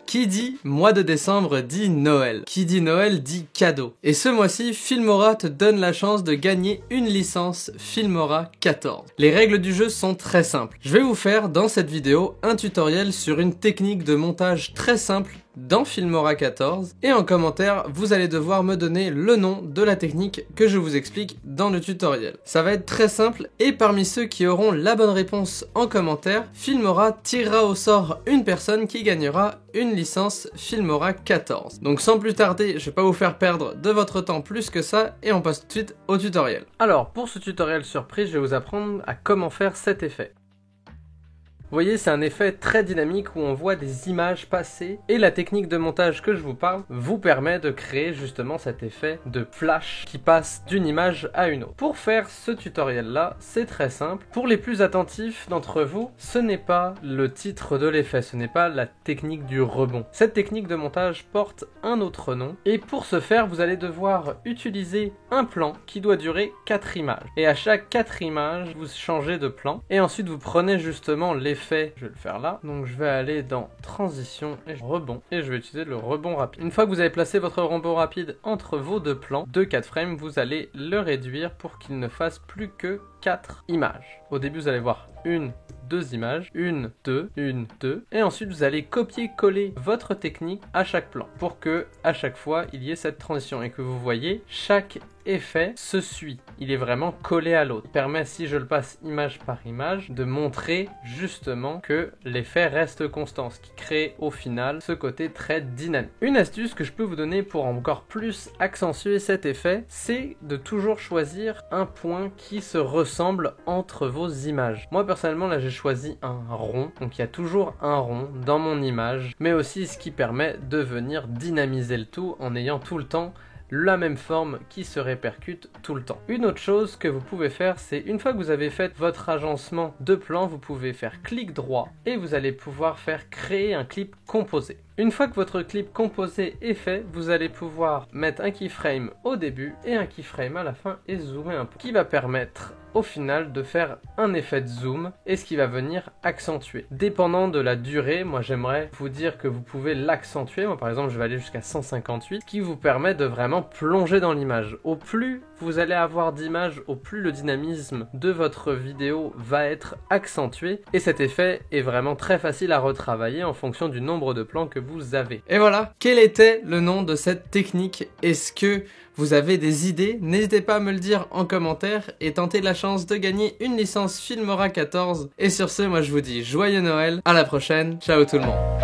Qui dit mois de décembre dit Noël. Qui dit Noël dit cadeau. Et ce mois-ci, Filmora te donne la chance de gagner une licence Filmora 14. Les règles du jeu sont très simples. Je vais vous faire dans cette vidéo un tutoriel sur une technique de montage très simple dans Filmora 14 et en commentaire vous allez devoir me donner le nom de la technique que je vous explique dans le tutoriel. Ça va être très simple et parmi ceux qui auront la bonne réponse en commentaire, Filmora tirera au sort une personne qui gagnera une licence Filmora 14. Donc sans plus tarder, je vais pas vous faire perdre de votre temps plus que ça et on passe tout de suite au tutoriel. Alors pour ce tutoriel surprise, je vais vous apprendre à comment faire cet effet. Vous voyez, c'est un effet très dynamique où on voit des images passer et la technique de montage que je vous parle vous permet de créer justement cet effet de flash qui passe d'une image à une autre. Pour faire ce tutoriel là, c'est très simple. Pour les plus attentifs d'entre vous, ce n'est pas le titre de l'effet, ce n'est pas la technique du rebond. Cette technique de montage porte un autre nom et pour ce faire, vous allez devoir utiliser un plan qui doit durer 4 images. Et à chaque 4 images, vous changez de plan et ensuite vous prenez justement l'effet. Je vais le faire là, donc je vais aller dans transition et rebond et je vais utiliser le rebond rapide. Une fois que vous avez placé votre rebond rapide entre vos deux plans de 4 frames, vous allez le réduire pour qu'il ne fasse plus que 4 images. Au début vous allez voir 1, 2 images, 1, 2, 1, 2 et ensuite vous allez copier-coller votre technique à chaque plan pour que à chaque fois il y ait cette transition et que vous voyez chaque effet se suit, il est vraiment collé à l'autre. Il permet, si je le passe image par image, de montrer justement que l'effet reste constant, ce qui crée au final ce côté très dynamique. Une astuce que je peux vous donner pour encore plus accentuer cet effet, c'est de toujours choisir un point qui se ressemble entre vos images. Moi personnellement là j'ai choisi un rond, donc il y a toujours un rond dans mon image, mais aussi ce qui permet de venir dynamiser le tout en ayant tout le temps la même forme qui se répercute tout le temps. Une autre chose que vous pouvez faire, c'est une fois que vous avez fait votre agencement de plan, vous pouvez faire clic droit et vous allez pouvoir faire créer un clip composé. Une fois que votre clip composé est fait, vous allez pouvoir mettre un keyframe au début et un keyframe à la fin et zoomer un peu, qui va permettre au final de faire un effet de zoom et ce qui va venir accentuer. Dépendant de la durée, moi j'aimerais vous dire que vous pouvez l'accentuer. Moi par exemple je vais aller jusqu'à 158, qui vous permet de vraiment plonger dans l'image. Au plus vous allez avoir d'images, au plus le dynamisme de votre vidéo va être accentué et cet effet est vraiment très facile à retravailler en fonction du nombre de plans que vous avez. Et voilà, quel était le nom de cette technique? Est-ce que vous avez des idées? N'hésitez pas à me le dire en commentaire et tentez la chance de gagner une licence Filmora 14. Et sur ce, moi je vous dis joyeux Noël, à la prochaine, ciao tout le monde.